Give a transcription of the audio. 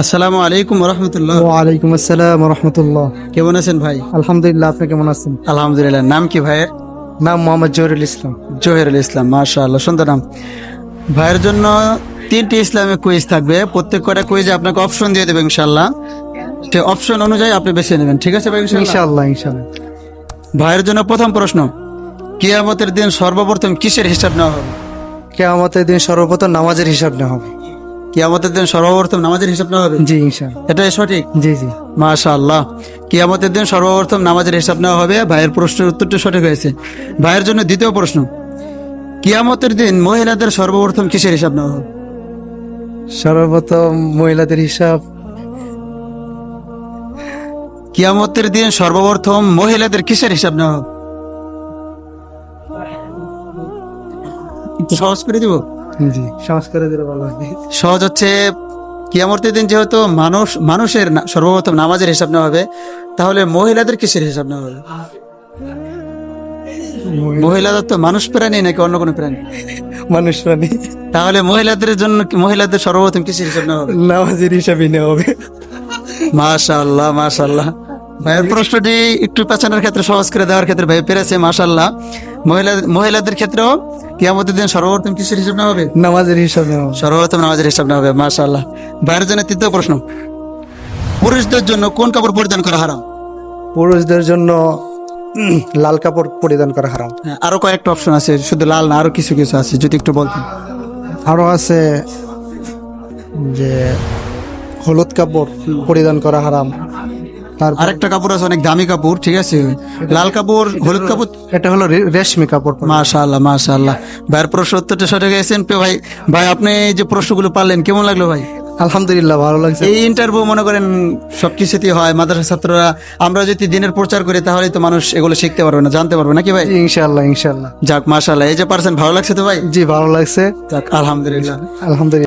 আসসালামু আলাইকুম রহমতুল্লাহ। ওয়ালাইকুম আসসালাম রহমতুল্লাহ। কেমন আছেন ভাই? আলহামদুলিল্লাহ, আপনি কেমন আছেন? আলহামদুলিল্লাহ। নাম কি ভাইয়ের? নাম মোহাম্মদ জহিরুল ইসলাম। জহিরুল ইসলাম, মাশাআল্লাহ, সুন্দর নাম। ভাইয়ের জন্য তিনটি ইসলামিক কুইজ থাকবে। প্রত্যেক কটা কুইজে আপনাকে অপশন দিয়ে দেবে ইনশাআল্লাহ। সে অপশন অনুযায়ী আপনি বেছে নেবেন, ঠিক আছে ভাই? ইনশাআল্লাহ। ইনশাআল্লাহ ইনশাআল্লাহ। ভাইয়ের জন্য প্রথম প্রশ্ন, কিয়ামতের দিন সর্বপ্রথম কিসের হিসাব নেওয়া হবে? কিয়ামতের দিন সর্বপ্রথম নামাজের হিসাব নেওয়া হবে। কিয়ামতের দিন সর্বপ্রথম নামাজের হিসাব নেওয়া হবে? জি ইনশাআল্লাহ। এটাই সঠিক? জি জি। মাশাআল্লাহ। কিয়ামতের দিন সর্বপ্রথম নামাজের হিসাব নেওয়া হবে। ভাইয়ের প্রশ্নের উত্তরটি সঠিক হয়েছে। ভাইয়ের জন্য দ্বিতীয় প্রশ্ন, কিয়ামতের দিন মহিলাদের সর্বপ্রথম কিসের হিসাব নেওয়া হবে? সর্বপ্রথম মহিলাদের হিসাব। কিয়ামতের দিন সর্বপ্রথম মহিলাদের কিসের হিসাব নেওয়া হবে? একটু সহজ করে দিব। জি, সংস্কারে দিলে ভালো হবে। সহজ হচ্ছে, কিয়ামতের দিন যেহেতু মানুষের সর্বপ্রথম নামাজের হিসাব নেওয়া হবে, তাহলে মহিলাদের কিসের হিসাব নেওয়া হবে? মহিলাদের তো মানুষ প্রাণী নাকি অন্য কোনো প্রাণী? মানুষ প্রাণী। তাহলে মহিলাদের সর্বপ্রথম কিসের হিসাব নেওয়া হবে? নামাজের হিসাবই নেওয়া হবে। মাশাআল্লাহ মাশাআল্লাহ। ভাইয়ের প্রশ্নটি একটু পেছানোর ক্ষেত্রে, সহজ করে দেওয়ার ক্ষেত্রে ভাই পেরেছে, মাশাআল্লাহ। মহিলাদের ক্ষেত্রেও কিয়ামতের দিন সর্বপ্রথম কিসের হিসাব নেওয়া হবে? নামাজের হিসাব নেওয়া হবে। সর্বপ্রথম নামাজের হিসাব নেওয়া হবে, মাশাআল্লাহ। ভাইয়ের জন্য তৃতীয় প্রশ্ন, পুরুষদের জন্য কোন কাপড় পরিধান করা হারাম? পুরুষদের জন্য লাল কাপড় পরিধান করা হারাম। হ্যাঁ, আরো কয়েকটা অপশন আছে, শুধু লাল না, আরো কিছু কিছু আছে, যদি একটু বলতেন। আরো আছে যে হলুদ কাপড় পরিধান করা হারাম। তারপর আরেকটা কাপড় আছে অনেক দামি কাপড়, ঠিক আছে? লাল কাপড়, হলুদ কাপড়। এটা হলো রেশমি কাপড়। মাশাআল্লাহ মাশাআল্লাহ। ভাইয়ের প্রশ্ন উত্তরটা সঠিক হয়েছেন। ভাই ভাই আপনি যে প্রশ্নগুলো পারলেন কেমন লাগলো ভাই? আলহামদুলিল্লাহ, ভালো লাগছে। এই ইন্টারভিউ মনে করেন সবকিছুতেই হয়, মাদ্রাসা ছাত্ররা আমরা যদি দিনের প্রচার করি তাহলে তো মানুষ এগুলো শিখতে পারবে না, জানতে পারবে নাকি ভাই? ইনশাআল্লাহ ইনশাআল্লাহ। যাক মাশাআল্লাহ, এই যে পারছেন, ভালো লাগছে তো ভাই? জি ভালো লাগছে। যাক আলহামদুলিল্লাহ। আলহামদুলিল্লাহ।